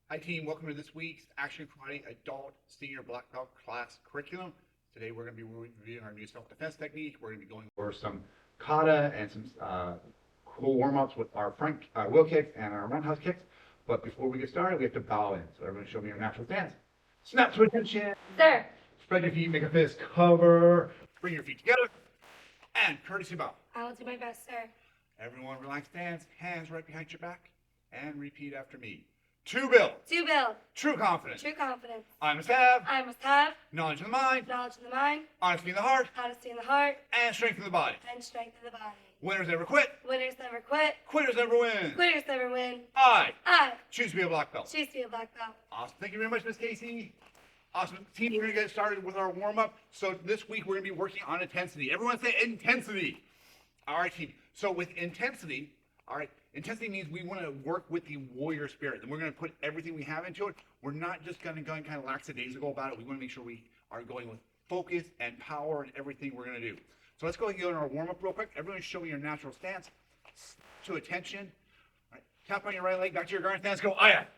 Hi team, welcome to this week's Action Karate Adult Senior Black Belt class curriculum. Today we're going to be reviewing our new self-defense technique. We're going to be going over some Kata and some cool warm-ups with our front wheel kicks and our roundhouse kicks. But before we get started, we have to bow in. So everyone show me your natural stance. Snap to attention. Sir. Spread your feet, make a fist, cover. Bring your feet together. And courtesy bow. I will do my best, sir. Everyone relax stance, hands right behind your back. And repeat after me. To build. To build. True confidence. True confidence. I must have. I must have. Knowledge of the mind. Knowledge of the mind. Honesty in the heart. Honesty in the heart. And strength in the body. And strength of the body. Winners never quit. Winners never quit. Quitters never win. Quitters never win. I I choose to be a black belt. choose to be a black belt. Awesome. Thank you very much, Miss Casey. Awesome. Team, we're going to get started with our warm-up. So this week we're going to be working on intensity. Everyone say intensity. All right, team. So with intensity, all right, intensity means we want to work with the warrior spirit. And we're going to put everything we have into it. We're not just going to go and kind of lackadaisical about it. We want to make sure we are going with focus and power and everything we're going to do. So let's go ahead and go into our warm-up real quick. Everyone show me your natural stance. To attention. All right. Tap on your right leg, back to your guard stance. Go, aye.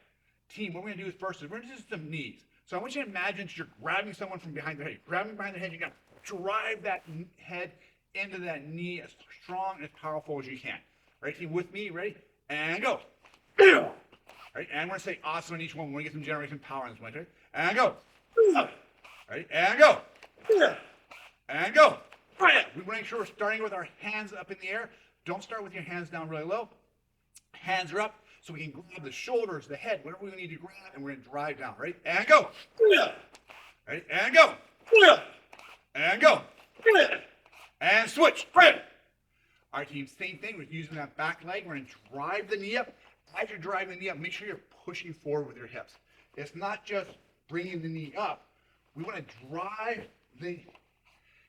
Team, what we're going to do is first is we're going to do some knees. So I want you to imagine you're grabbing someone from behind their head. You're grabbing behind their head. You're going to drive that head into that knee as strong and as powerful as you can. Right, team, with me, ready? And go. All right, and we're going to say awesome on each one. We're going to get some generation power in this one, right? And go. All right, and go. And go. We want to make sure we're starting with our hands up in the air. Don't start with your hands down really low. Hands are up so we can grab the shoulders, the head, whatever we need to grab, and we're going to drive down. Right? And go. Right? And go. And go. And switch. Right. All right, team, same thing. We're using that back leg. We're going to drive the knee up. As you're driving the knee up, make sure you're pushing forward with your hips. It's not just bringing the knee up. We want to drive the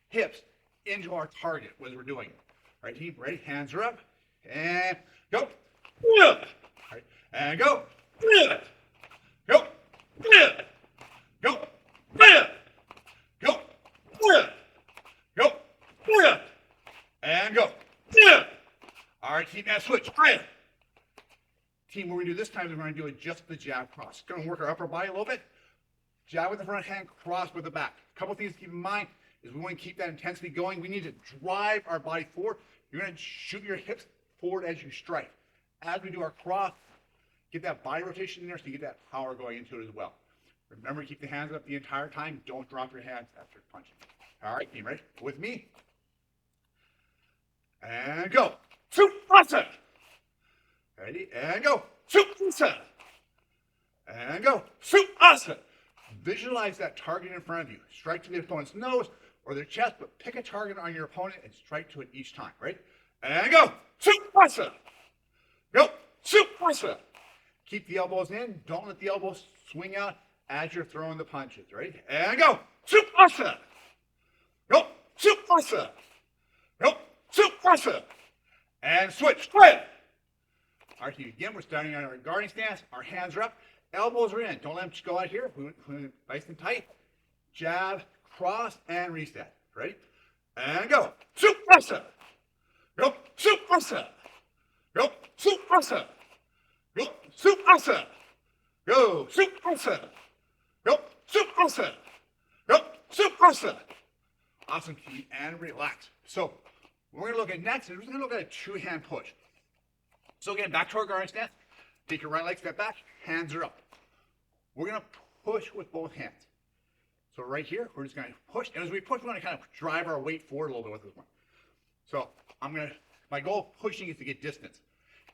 hips into our target as we're doing it. All right, team, ready? Hands are up. And go. All right, and go. Go. Go. Go. Go. And go. All right, team, now switch. Team, what we're going to do this time is we're going to do it just the jab cross. Going to work our upper body a little bit. Jab with the front hand, cross with the back. A couple things to keep in mind is we want to keep that intensity going. We need to drive our body forward. You're going to shoot your hips forward as you strike. As we do our cross, get that body rotation in there so you get that power going into it as well. Remember, keep the hands up the entire time. Don't drop your hands after punching. All right, team, ready? With me. And go. Supasa. Ready? And go. Supasa. And go. Supasa. Visualize that target in front of you. Strike to the opponent's nose or their chest, but pick a target on your opponent and strike to it each time, right? And go. Supasa. Go. Supasa. Keep the elbows in. Don't let the elbows swing out as you're throwing the punches, right? And go. Supasa. Go. Supasa. Go. Supasa. And switch. Right. All right, again, we're starting on our guarding stance. Our hands are up. Elbows are in. Don't let them go out here. We want nice and tight. Jab, cross, and reset. Ready? And go. Supasa. Go. Supasa. Go. Supasa. Go. Supasa. Go. Supasa. Go. Supasa. Go. Supasa. Awesome, team, and relax. So, what we're going to look at next is we're going to look at a two-hand push. So again, back to our guarding stance. Take your right leg, step back, hands are up. We're going to push with both hands. So right here, we're just going to push. And as we push, we're going to kind of drive our weight forward a little bit with this one. So my goal of pushing is to get distance.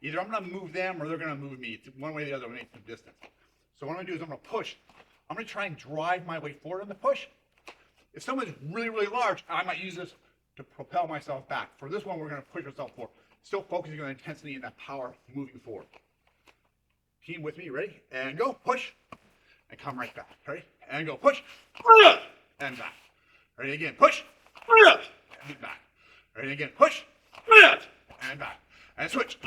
Either I'm going to move them or they're going to move me. It's one way or the other, we need some distance. So what I'm going to do is I'm going to push. I'm going to try and drive my weight forward on the push. If someone's really, really large, I might use this to propel myself back. For this one, we're going to push ourselves forward. Still focusing on the intensity and that power moving forward. Team with me, ready? And go, push, and come right back. Ready? And go, push, and back. Ready again, push, and back. Ready again, push, and back. And switch.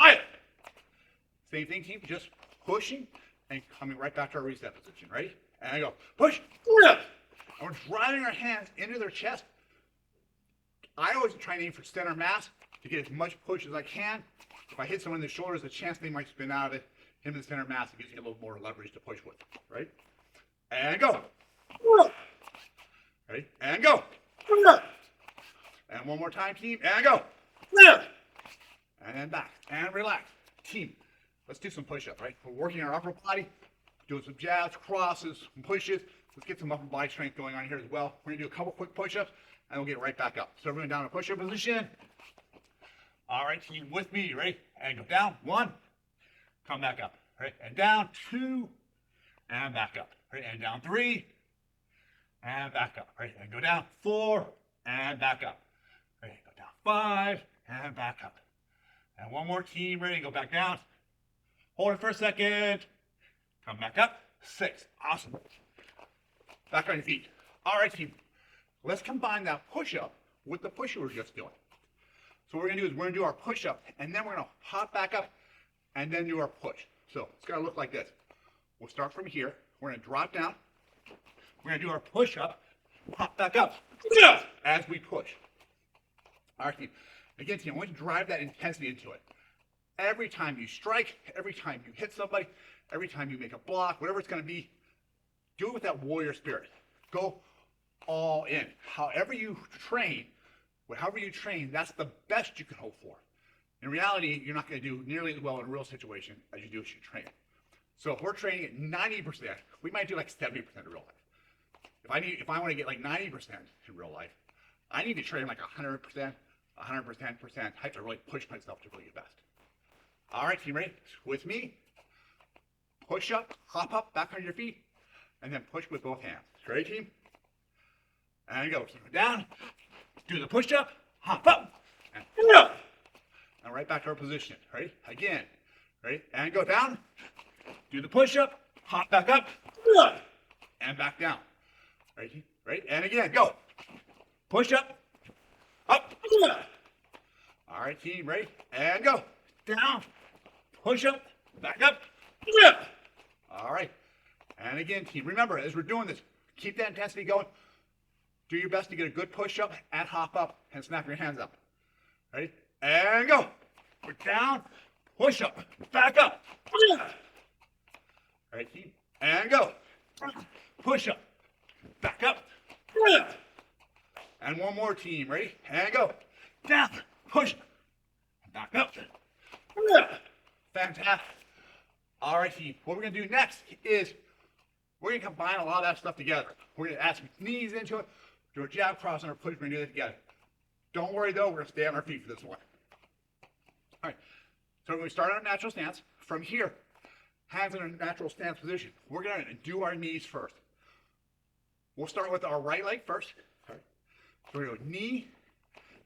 Same thing, team, just pushing and coming right back to our reset position. Ready? And go, push, and we're driving our hands into their chest. I always try and aim for center mass to get as much push as I can. If I hit someone in the shoulders, the chance they might spin out of it into the center of mass. It gives you a little more leverage to push with. Right? And go. Ready? And go. And one more time, team. And go. And then back. And relax. Team, let's do some push-ups, right? We're working our upper body, doing some jabs, crosses, some pushes. Let's get some upper body strength going on here as well. We're going to do a couple quick push-ups, and we'll get right back up. So everyone down in push-up position. All right, team, with me. Ready? And go down. 1. Come back up. Right? And down. 2. And back up. Right? And down. 3. And back up. Right? And go down. 4. And back up. Right? Go down. 5. And back up. And one more, team. Ready? Go back down. Hold it for a second. Come back up. 6. Awesome. Back on your feet. All right, team. Let's combine that push-up with the push we were just doing. So what we're going to do is we're going to do our push-up, and then we're going to hop back up, and then do our push. So it's going to look like this. We'll start from here. We're going to drop down. We're going to do our push-up, hop back up as we push. All right, team. Again, team, I want you to drive that intensity into it. Every time you strike, every time you hit somebody, every time you make a block, whatever it's going to be, do it with that warrior spirit. Go all in. However you train, that's the best you can hope for. In reality, you're not going to do nearly as well in a real situation as you do as you train. So if we're training at 90%, we might do like 70% in real life. If I want to get like 90% in real life, I need to train like 100%, 110%. I have to really push myself to really get best. All right, team, ready? With me. Push up, hop up, back on your feet, and then push with both hands. Ready, team? And go. Keep it down. Do the push up, hop up, and up. And right back to our position. Ready? Again. Ready? And go down. Do the push up, hop back up, and back down. Ready? Ready? And again, go. Push up, up. All right, team, ready? And go. Down. Push up, back up. All right. And again, team, remember, as we're doing this, keep that intensity going. Do your best to get a good push up and hop up and snap your hands up. Ready? And go. We're down. Push up. Back up. All right, team. And go. Push up. Back up. And one more, team. Ready? And go. Down. Push. Back up. Fantastic. All right, team. What we're going to do next is we're going to combine a lot of that stuff together. We're going to add some knees into it, do a jab, cross, and our push. We're going to do that together. Don't worry, though. We're going to stay on our feet for this one. All right. So when we start on a natural stance, from here, hands in a natural stance position. We're going to do our knees first. We'll start with our right leg first. All right. So we're going to go knee,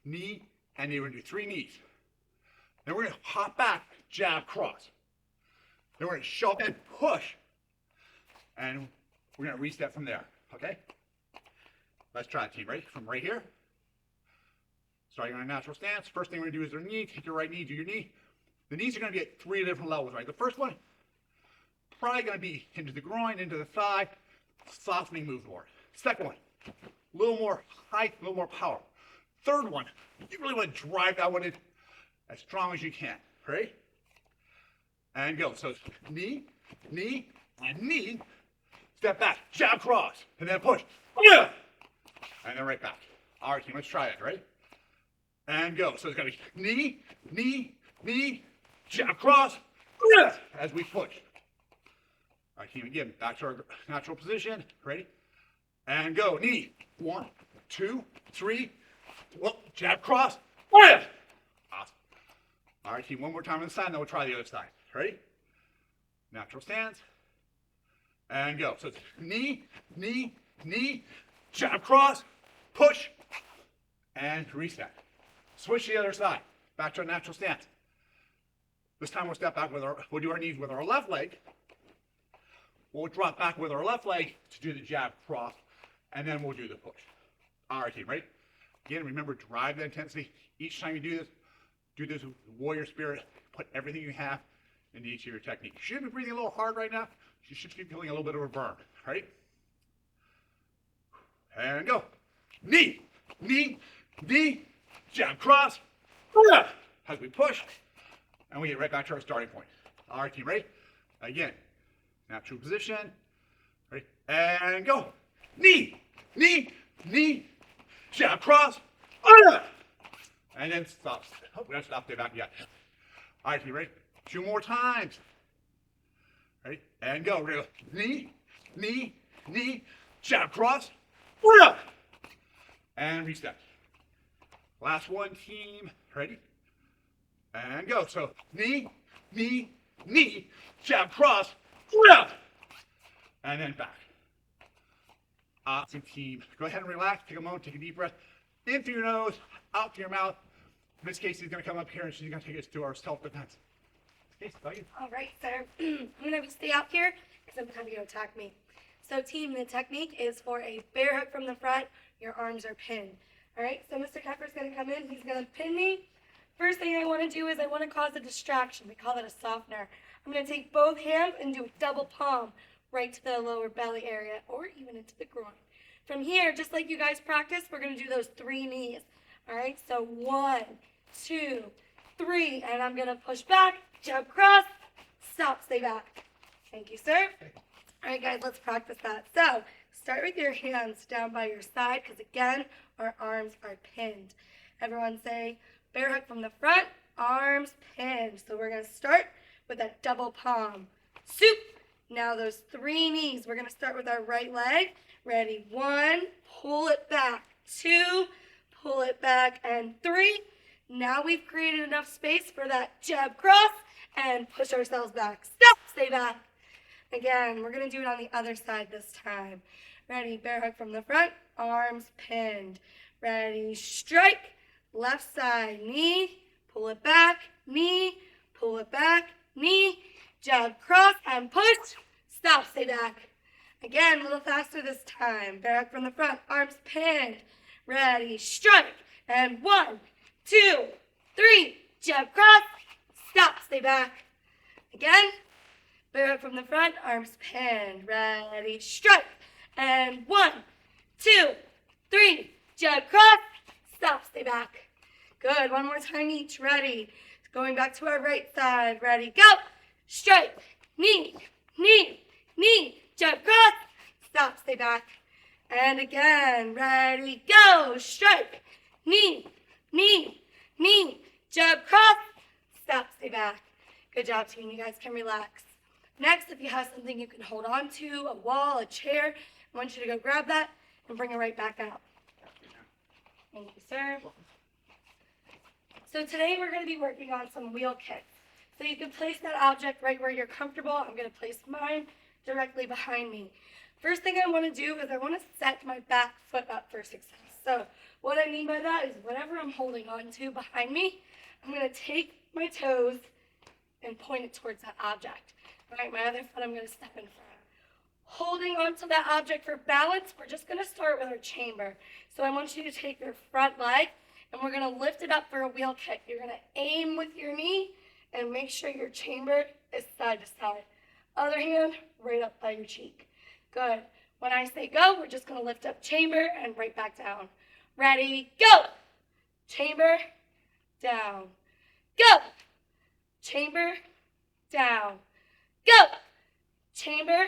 knee, and then we're going to do 3 knees. Then we're going to hop back, jab, cross. Then we're going to shove and push. And we're going to reset from there. Okay? Let's try it, team. Ready? From right here. Starting on a natural stance. First thing we're going to do is our knee. Take your right knee, do your knee. The knees are going to be at 3 different levels, right? The first one, probably going to be into the groin, into the thigh, softening move more. Second one, a little more height, a little more power. Third one, you really want to drive that one in as strong as you can. Ready? And go. So it's knee, knee, and knee. Step back, jab, cross, and then push. And then right back. All right, team, let's try it. Ready? And go. So it's going to be knee, knee, knee, jab, cross, as we push. All right, team, again, back to our natural position. Ready? And go. Knee. 1, 2, 3. Well, jab, cross. Awesome. All right, team, one more time on the side, and then we'll try the other side. Ready? Natural stance. And go. So it's knee, knee, knee, jab, cross, push, and reset. Switch to the other side. Back to our natural stance. This time we'll step back we'll do our knees with our left leg. We'll drop back with our left leg to do the jab, cross, and then we'll do the push. All right, team, ready? Again, remember, drive the intensity. Each time you do this with warrior spirit. Put everything you have into each of your techniques. You should be breathing a little hard right now. You should be feeling a little bit of a burn. Ready? And go. Knee, knee, knee, jab, cross, as we push, and we get right back to our starting point. All right, team, ready? Again, natural position. Ready? And go. Knee, knee, knee. Jab, cross. And then stop. Oh, we don't stop there back yet. All right, you ready? 2 more times. Ready? And go. We're gonna go knee, knee, knee. Jab, cross. And reset. Last one, team. Ready? And go. So knee, knee, knee. Jab, cross. And then back. Awesome, team. Go ahead and relax. Take a moment. Take a deep breath. In through your nose, out through your mouth. Miss Casey's going to come up here and she's going to take us to our self-defense. Casey, go ahead. All right, sir. I'm going to stay out here because I'm going to attack me. So, team, the technique is for a bear hug from the front. Your arms are pinned. All right, so Mr. Kepper's going to come in. He's going to pin me. First thing I want to do is I want to cause a distraction. We call that a softener. I'm going to take both hands and do a double palm right to the lower belly area or even into the groin. From here, just like you guys practice, we're going to do those 3 knees. All right, so 1, 2, 3, and I'm going to push back, jump cross, stop, stay back. Thank you, sir. All right, guys, let's practice that. So start with your hands down by your side because, again, our arms are pinned. Everyone say bear hug from the front, arms pinned. So we're going to start with that double palm. Soup. Now those 3 knees. We're going to start with our right leg. Ready? 1, pull it back. 2, pull it back. And 3. Now we've created enough space for that jab cross and push ourselves back. Stop, stay back. Again, we're going to do it on the other side this time. Ready? Bear hug from the front, arms pinned. Ready? Strike. Left side, knee, pull it back, knee, pull it back, knee, jab cross and push. Stop, stay back. Again, a little faster this time. Bear hug from the front, arms pinned. Ready? Strike. And 1, 2, 3, jab cross, stop, stay back. Again, bear hug from the front, arms pinned. Ready, strike. And 1, 2, 3, jab cross, stop, stay back. Good, 1 more time each. Ready. Going back to our right side. Ready, go. Strike, knee, knee, knee, jab cross, stop, stay back. And again, ready, go. Strike, knee, knee, knee, jab cross, stop, stay back. Good job, team. You guys can relax. Next, if you have something you can hold on to, a wall, a chair, I want you to go grab that and bring it right back out. Thank you, sir. So today we're going to be working on some wheel kicks. So you can place that object right where you're comfortable. I'm going to place mine directly behind me. First thing I want to do is I want to set my back foot up for success. So what I mean by that is whatever I'm holding on to behind me, I'm going to take my toes and point it towards that object. All right, my other foot I'm going to step in front. Holding onto that object for balance, we're just going to start with our chamber. So I want you to take your front leg and we're going to lift it up for a wheel kick. You're going to aim with your knee and make sure your chamber is side to side. Other hand, right up by your cheek. Good. When I say go, we're just going to lift up chamber and right back down. Ready, go. Chamber, down. Go. Chamber, down. Go. Chamber,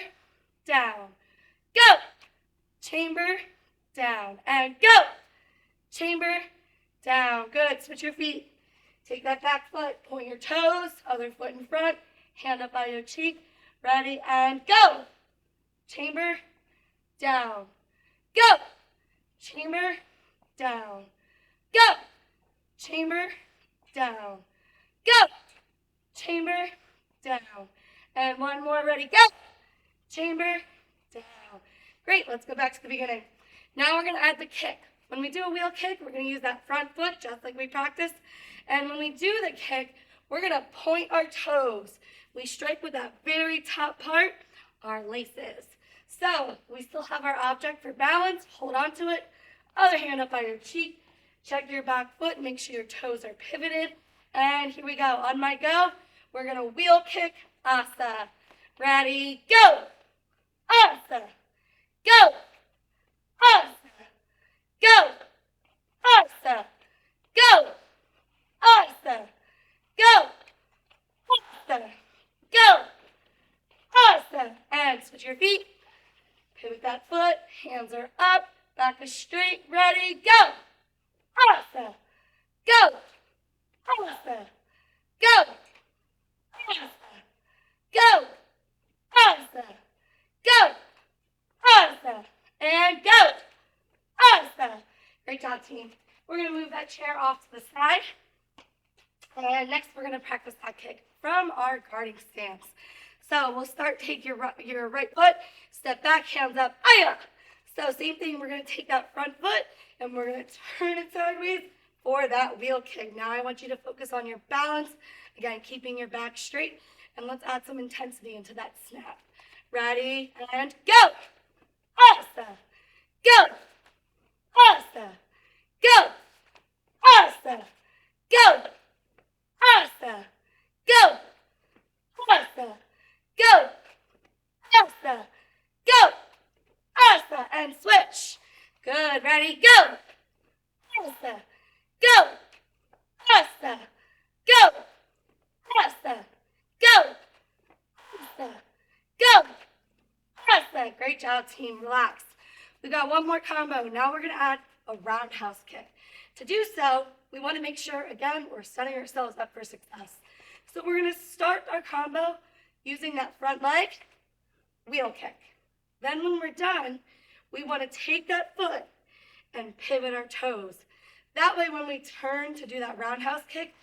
down. Go. Chamber, down. And go. Chamber, down. Good. Switch your feet. Take that back foot. Point your toes. Other foot in front. Hand up by your cheek. Ready, and go. Chamber, down. Go. Chamber, down. Go. Chamber, down. Go. Chamber, down. And 1 more. Ready, go. Chamber, down. Great. Let's go back to the beginning. Now we're going to add the kick. When we do a wheel kick, we're going to use that front foot just like we practiced. And when we do the kick, we're going to point our toes. We strike with that very top part, our laces. So we still have our object for balance. Hold on to it. Other hand up by your cheek. Check your back foot. Make sure your toes are pivoted. And here we go. On my go, we're going to wheel kick, asa. Ready, go. Asa. Go. Asa. Go. Asa. Go. Asa. Go. Asa. Go. switch your feet. Pivot that foot, hands are up, back is straight, ready, go! Awesome! Go! Awesome! Go! Awesome! Go! Awesome! Go! Awesome! And go! Awesome! Great job, team. We're going to move that chair off to the side. And next we're going to practice that kick from our guarding stance. So we'll start, take your right foot, step back, hands up, aya! So same thing, we're going to take that front foot and we're going to turn it sideways for that wheel kick. Now I want you to focus on your balance, again, keeping your back straight, and let's add some intensity into that snap. Ready, and go! Awesome! Go! Awesome! Go! Awesome! Go! Awesome! Go! Awesome! Go! Awesome! Go! Awesome! And switch. Good. Ready? Go! Awesome! Go! Awesome! Go! Awesome! Go! Awesome! Go! Awesome! Great job, team. Relax. We got one more combo. Now we're going to add a roundhouse kick. To do so, we want to make sure, again, we're setting ourselves up for success. So we're going to start our combo using that front leg, wheel kick. Then when we're done, we want to take that foot and pivot our toes. That way when we turn to do that roundhouse kick,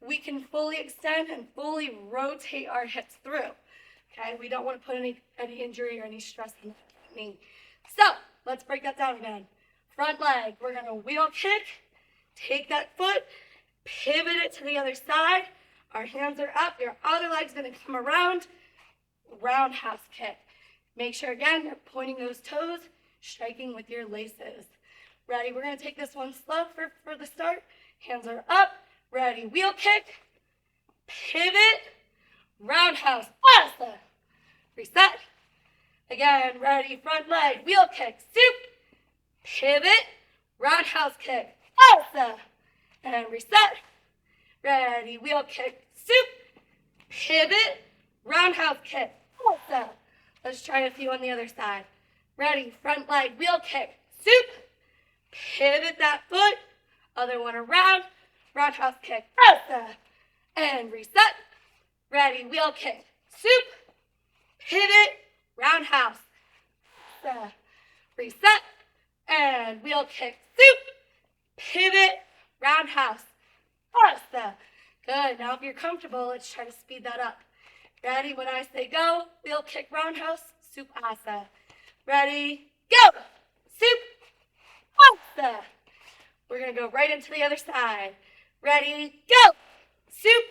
we can fully extend and fully rotate our hips through. Okay, we don't want to put any injury or any stress on the knee. So let's break that down again. Front leg, we're going to wheel kick, take that foot, pivot it to the other side. Our hands are up, your other leg's going to come around, roundhouse kick. Make sure, again, you're pointing those toes, striking with your laces. Ready, we're going to take this one slow for the start. Hands are up, ready, wheel kick, pivot, roundhouse, awesome. Reset. Again, ready, front leg, wheel kick, soup, pivot, roundhouse kick, awesome. And reset. Ready, wheel kick, soup, pivot, roundhouse kick, awesome. Let's try a few on the other side. Ready, front leg, wheel kick, soup, pivot that foot, other one around, roundhouse kick, awesome. And reset. Ready, wheel kick, soup, pivot, roundhouse, awesome. Reset, and wheel kick, soup, pivot, roundhouse, awesome. Good. Now if you're comfortable, let's try to speed that up. Ready? When I say go, wheel kick, roundhouse, soup, asa. Ready? Go! Soup, asa. We're going to go right into the other side. Ready? Go! Soup,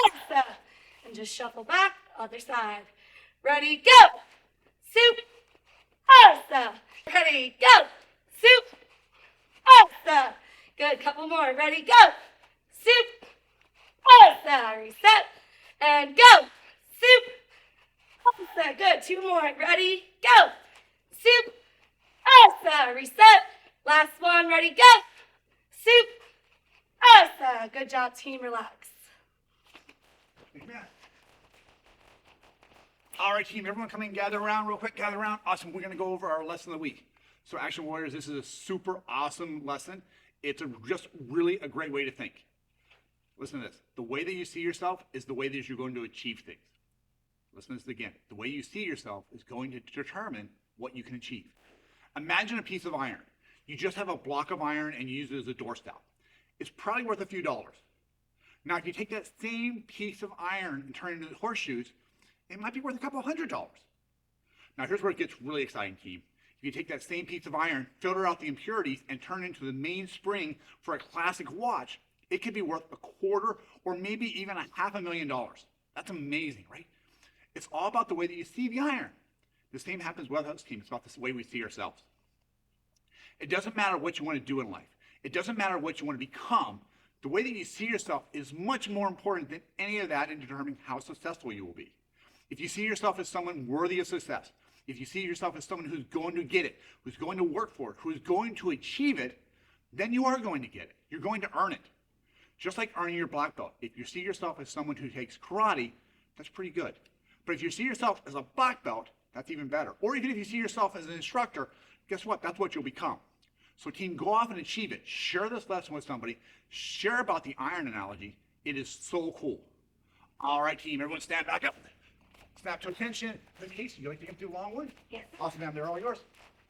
asa. And just shuffle back, other side. Ready? Go! Soup, asa. Ready? Go! Soup, asa. Good. Couple more. Ready? Go! Soup, asa. Reset. And go! Soup, asa. Good. Two more. Ready? Go! Soup, asa. Reset. Last one. Ready? Go! Soup, asa. Good job, team. Relax. Amen. All right, team, everyone come in, gather around real quick, gather around. Awesome, we're going to go over our lesson of the week. So Action Warriors, this is a super awesome lesson. It's just really a great way to think. Listen to this. The way that you see yourself is the way that you're going to achieve things. Listen to this again. The way you see yourself is going to determine what you can achieve. Imagine a piece of iron. You just have a block of iron and you use it as a doorstop. It's probably worth a few dollars. Now, if you take that same piece of iron and turn it into horseshoes, it might be worth a couple $100. Now, here's where it gets really exciting, team. If you take that same piece of iron, filter out the impurities, and turn it into the main spring for a classic watch, it could be worth $250,000 or maybe even $500,000. That's amazing, right? It's all about the way that you see the iron. The same happens with us, team. It's about the way we see ourselves. It doesn't matter what you want to do in life. It doesn't matter what you want to become. The way that you see yourself is much more important than any of that in determining how successful you will be. If you see yourself as someone worthy of success, if you see yourself as someone who's going to get it, who's going to work for it, who's going to achieve it, then you are going to get it. You're going to earn it. Just like earning your black belt. If you see yourself as someone who takes karate, that's pretty good. But if you see yourself as a black belt, that's even better. Or even if you see yourself as an instructor, guess what? That's what you'll become. So team, go off and achieve it. Share this lesson with somebody. Share about the iron analogy. It is so cool. All right, team, everyone stand back up. Snap to attention. Casey, you like to get through long one? Yes. Awesome, ma'am. They're all yours.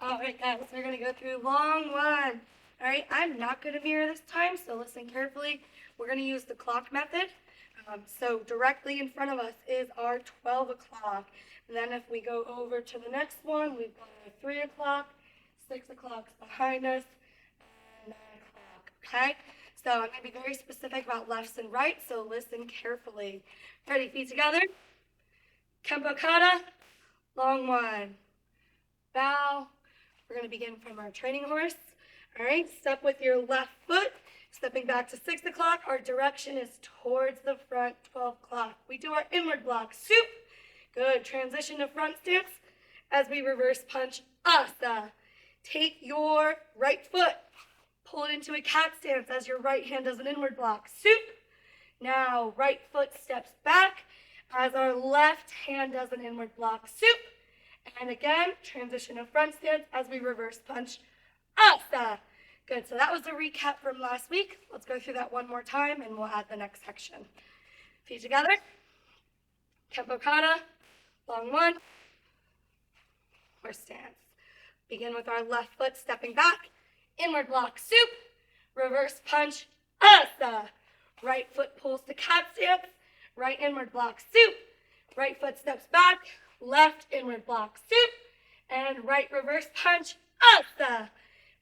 All right, guys, we're going to go through long one. All right, I'm not going to mirror this time, so listen carefully. We're going to use the clock method. So directly in front of us is our 12 o'clock. And then if we go over to the next one, we've got our 3 o'clock, 6 o'clock's behind us, and 9 o'clock, okay? So I'm going to be very specific about lefts and rights, so listen carefully. Ready, feet together. Kempo Kata, long one. Bow. We're going to begin from our training horse. All right, step with your left foot. Stepping back to 6 o'clock, our direction is towards the front, 12 o'clock. We do our inward block, soup. Good, transition to front stance as we reverse punch, asa. Take your right foot, pull it into a cat stance as your right hand does an inward block, soup. Now, right foot steps back as our left hand does an inward block, soup. And again, transition to front stance as we reverse punch, asa. Good, so that was a recap from last week. Let's go through that one more time and we'll add the next section. Feet together. Kempo Kata, long one. Horse stance. Begin with our left foot stepping back. Inward block, soup. Reverse punch, asa. Right foot pulls to cat stance. Right inward block, soup. Right foot steps back. Left inward block, soup. And right reverse punch, asa.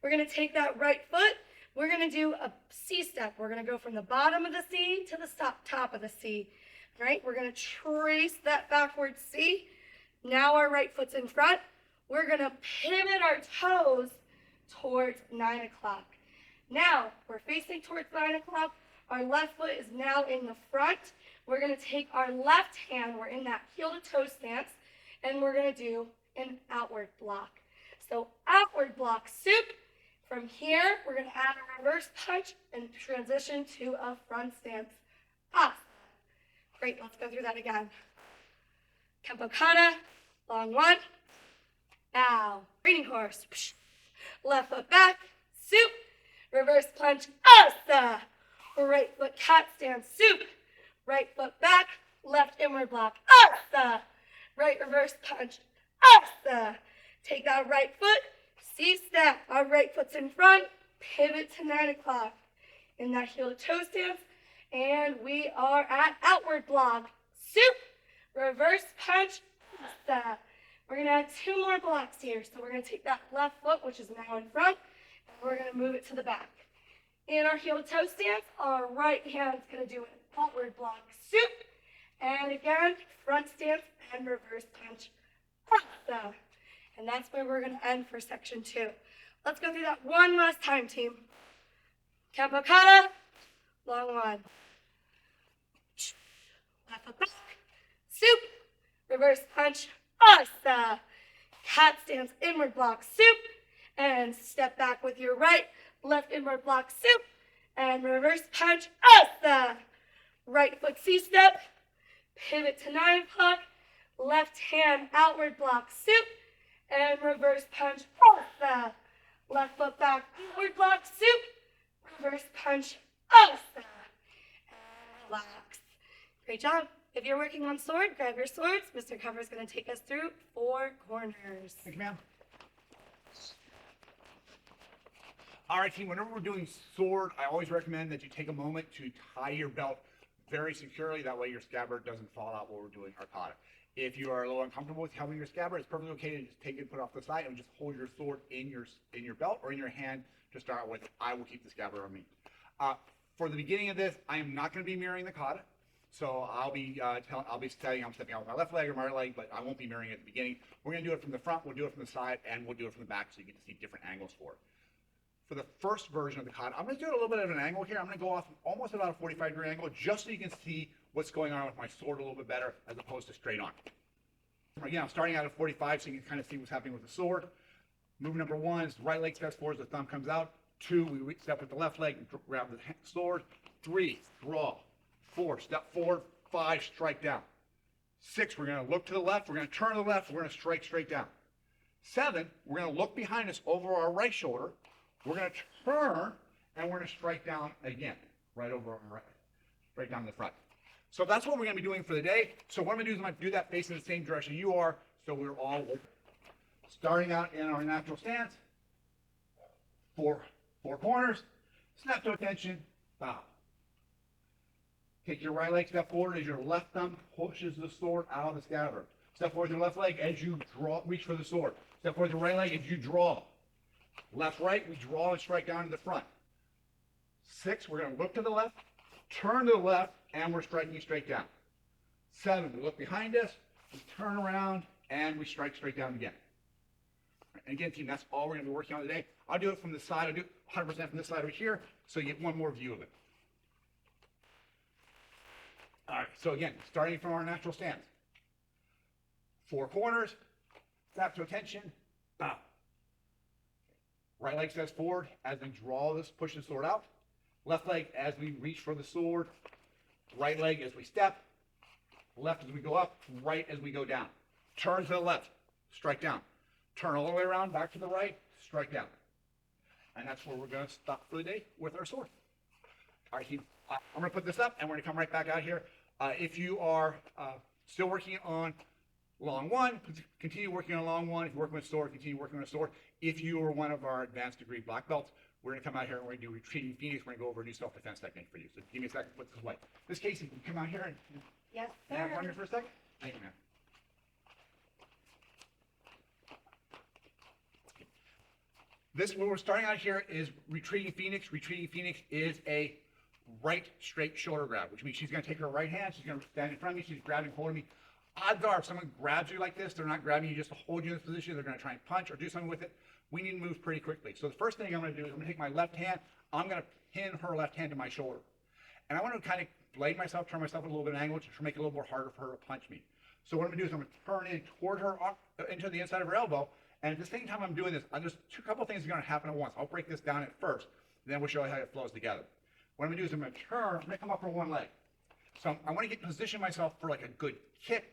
We're going to take that right foot. We're going to do a C step. We're going to go from the bottom of the C to the top of the C. All right, we're going to trace that backward C. Now our right foot's in front. We're going to pivot our toes towards 9 o'clock. Now, we're facing towards 9 o'clock. Our left foot is now in the front. We're going to take our left hand. We're in that heel to toe stance. And we're going to do an outward block. So outward block, soup. From here, we're going to add a reverse punch and transition to a front stance. Great, let's go through that again. Kempo Kata, long one. Bow. Training horse. Left foot back, soup. Reverse punch, asa. Right foot cat stance, soup. Right foot back, left inward block, asa. Right reverse punch, asa. Take that right foot. C-step, our right foot's in front, pivot to 9 o'clock in that heel to toe stance, and we are at outward block, soup, reverse punch, asa. We're going to add 2 more blocks here, so we're going to take that left foot, which is now in front, and we're going to move it to the back. In our heel to toe stance, our right hand's going to do an outward block, soup, and again, front stance and reverse punch, asa. And that's where we're going to end for section 2. Let's go through that one last time, team. Kempo Kata, long one. Left foot back, soup, reverse punch, asa. Cat stance, inward block, soup, and step back with your right, left inward block, soup, and reverse punch, asa. Right foot C-step, pivot to 9 o'clock, left hand outward block, soup, and reverse punch, asa. Left foot back, inward block, soup, reverse punch, asa. And relax. Great job. If you're working on sword, grab your swords. Mr. Cover is going to take us through 4 corners. Thank you, ma'am. All right, team, whenever we're doing sword, I always recommend that you take a moment to tie your belt very securely. That way your scabbard doesn't fall out while we're doing our kata. If you are a little uncomfortable with having your scabbard, it's perfectly okay to just take it, put it off the side, and just hold your sword in your belt or in your hand to start with. I will keep the scabbard on me. For the beginning of this, I am not going to be mirroring the kata, so I'll be stepping out with my left leg or my right leg, but I won't be mirroring it at the beginning. We're going to do it from the front, we'll do it from the side, and we'll do it from the back, so you get to see different angles for it. For the first version of the kata, I'm going to do it a little bit of an angle here. I'm going to go off almost about a 45-degree angle, just so you can see what's going on with my sword a little bit better, as opposed to straight on. Again, I'm starting out at 45, so you can kind of see what's happening with the sword. Move number 1 is the right leg steps forward, the thumb comes out. 2, we step with the left leg and grab the sword. 3, draw. 4, step forward. 5, strike down. 6, we're going to look to the left, we're going to turn to the left, we're going to strike straight down. 7, we're going to look behind us over our right shoulder, we're going to turn, and we're going to strike down again, right over our right, right down the front. So that's what we're going to be doing for the day. So what I'm going to do is I'm going to do that facing the same direction you are, so we're all starting out in our natural stance. Four corners, snap to attention, bow. Take your right leg, step forward as your left thumb pushes the sword out of the scabbard. Step forward your left leg as you draw, reach for the sword. Step forward your right leg as you draw. Left, right, we draw and strike down to the front. 6, we're going to look to the left, turn to the left, and we're striking straight down. 7, we look behind us, we turn around, and we strike straight down again. And again, team, that's all we're going to be working on today. I'll do it from the side. I'll do it 100% from this side over here, so you get one more view of it. All right, so again, starting from our natural stance. 4 corners, snap to attention, bow. Right leg steps forward as we draw this, push the sword out. Left leg as we reach for the sword. Right leg as we step. Left as we go up, right as we go down. Turn to the left, strike down. Turn all the way around, back to the right, strike down. And that's where we're going to stop for the day with our sword. All right, team, I'm going to put this up, and we're going to come right back out here. If you are still working on long 1, continue working on long 1. If you're working with sword, continue working on a sword. If you are one of our advanced degree black belts, we're going to come out here and we're going to do retreating phoenix. We're going to go over a new self-defense technique for you. So give me a second to put this away. Miss Casey, can you come out here and Yes, have sir. one here for a second? Thank you, ma'am. This, what we're starting out here is retreating phoenix. Retreating phoenix is a right straight shoulder grab, which means she's going to take her right hand, she's going to stand in front of me, she's grabbing, holding me. Odds are, if someone grabs you like this, they're not grabbing you just to hold you in this position, they're going to try and punch or do something with it. We need to move pretty quickly. So the first thing I'm going to do is I'm going to take my left hand, I'm going to pin her left hand to my shoulder. And I want to kind of blade myself, turn myself at a little bit of an angle to make it a little more harder for her to punch me. So what I'm going to do is I'm going to turn in toward her, into the inside of her elbow, and at the same time I'm doing this, there's a couple of things that are going to happen at once. I'll break this down at first, then we'll show you how it flows together. What I'm going to do is I'm going to turn, I'm going to come up for one leg. So I want to position myself for like a good kick.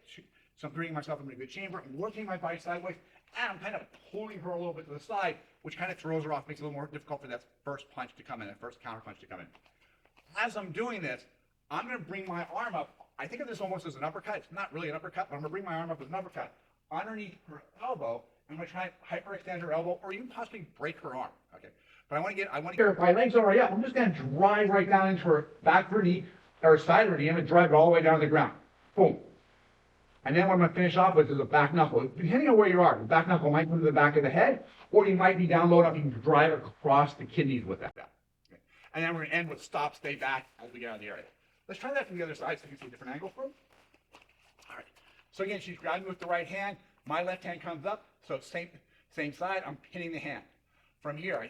So I'm bringing myself into a good chamber, I'm working my body sideways, and I'm kind of pulling her a little bit to the side, which kind of throws her off, makes it a little more difficult for that first punch to come in, that first counter punch to come in. As I'm doing this, I'm going to bring my arm up. I think of this almost as an uppercut. It's not really an uppercut, but I'm going to bring my arm up as an uppercut underneath her elbow. I'm going to try and hyperextend her elbow, or even possibly break her arm. Okay, but I want to get if my legs are right up, I'm just going to drive right down into her back of her knee, or side of her knee. I'm going to drive it all the way down to the ground. Boom. And then what I'm going to finish off with is a back knuckle. Depending on where you are, the back knuckle might go to the back of the head, or you might be down low enough you can drive across the kidneys with that. Okay. And then we're going to end with stop, stay back as we get out of the area. Let's try that from the other side so you can see a different angle from. All right. So again, she's grabbing with the right hand. My left hand comes up. So same side. I'm pinning the hand. From here, I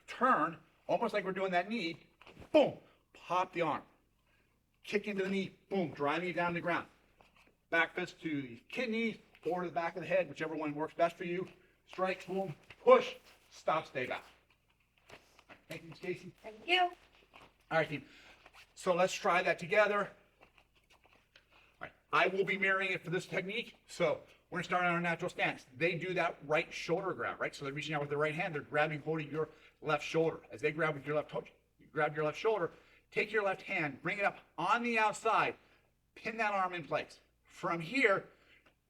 turn, almost like we're doing that knee. Boom. Pop the arm. Kick into the knee. Boom. Driving it down to the ground. Back fist to the kidneys or to the back of the head, whichever one works best for you. Strike, boom, push, stop, stay back. Thank you, Ms. Casey. Thank you. All right, team. So let's try that together. All right. I will be mirroring it for this technique. So we're going to start on our natural stance. They do that right shoulder grab, right? So they're reaching out with their right hand. They're grabbing, holding your left shoulder. As they grab with your left, you grab your left shoulder. Take your left hand, bring it up on the outside, pin that arm in place. From here,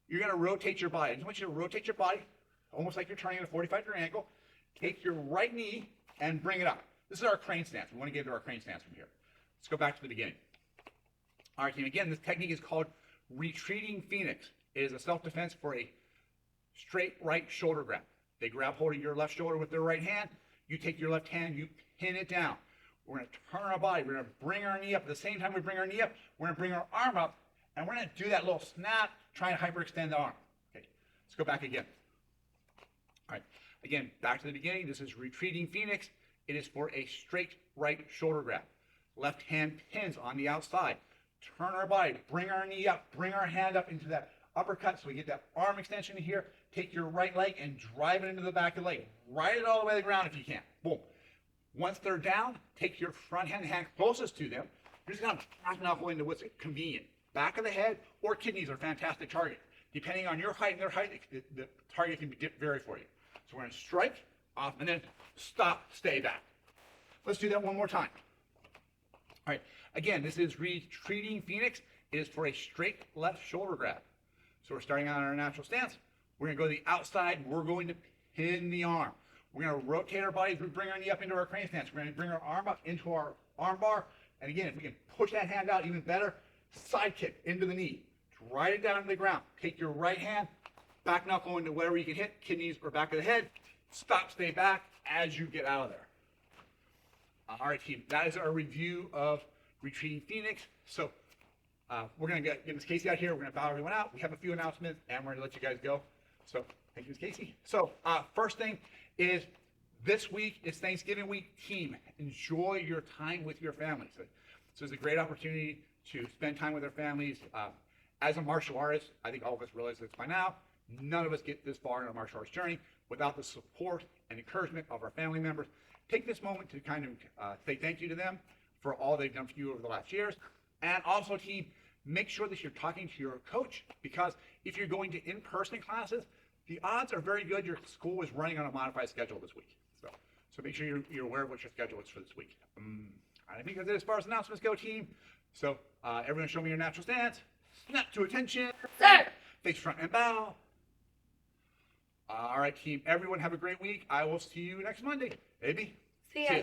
you're going to rotate your body. I just want you to rotate your body, almost like you're turning at a 45-degree angle. Take your right knee and bring it up. This is our crane stance. We want to get into our crane stance from here. Let's go back to the beginning. All right, team. Again, this technique is called retreating phoenix. It is a self-defense for a straight right shoulder grab. They grab holding your left shoulder with their right hand. You take your left hand, you pin it down. We're going to turn our body. We're going to bring our knee up. At the same time we bring our knee up, we're going to bring our arm up. And we're going to do that little snap, try and hyperextend the arm. Okay, let's go back again. All right, again, back to the beginning. This is retreating phoenix. It is for a straight right shoulder grab. Left hand pins on the outside. Turn our body, bring our knee up, bring our hand up into that uppercut so we get that arm extension here. Take your right leg and drive it into the back of the leg. Ride it all the way to the ground if you can. Boom. Once they're down, take your front hand closest to them. You're just going to back knuckle into what's convenient. back of the head or kidneys are a fantastic target. Depending on your height and their height, the target can vary for you. So we're going to strike, off, and then stop, stay back. Let's do that one more time. All right, again, this is retreating Phoenix. It is for a straight left shoulder grab. So we're starting on our natural stance. We're going to go to the outside. We're going to pin the arm. We're going to rotate our bodies. We bring our knee up into our crane stance. We're going to bring our arm up into our arm bar. And again, if we can push that hand out even better, side kick into the knee. Drive it down to the ground. Take your right hand, back knuckle into whatever you can hit, kidneys or back of the head. Stop, stay back as you get out of there. All right, team, that is our review of retreating Phoenix. So we're going to get Ms. Casey out here. We're going to bow everyone out. We have a few announcements, and we're going to let you guys go. So thank you, Ms. Casey. So first thing is this week is Thanksgiving week. Team, enjoy your time with your families. So it's a great opportunity to spend time with our families. As a martial artist, I think all of us realize this by now, none of us get this far in a martial arts journey without the support and encouragement of our family members. Take this moment to kind of say thank you to them for all they've done for you over the last years. And also, team, make sure that you're talking to your coach, because if you're going to in-person classes, the odds are very good your school is running on a modified schedule this week. So make sure you're aware of what your schedule is for this week. I think that's it as far as announcements go, team. So everyone show me your natural stance. Snap to attention. Sir. Face front and bow. All right, team. Everyone have a great week. I will see you next Monday. Baby. See ya.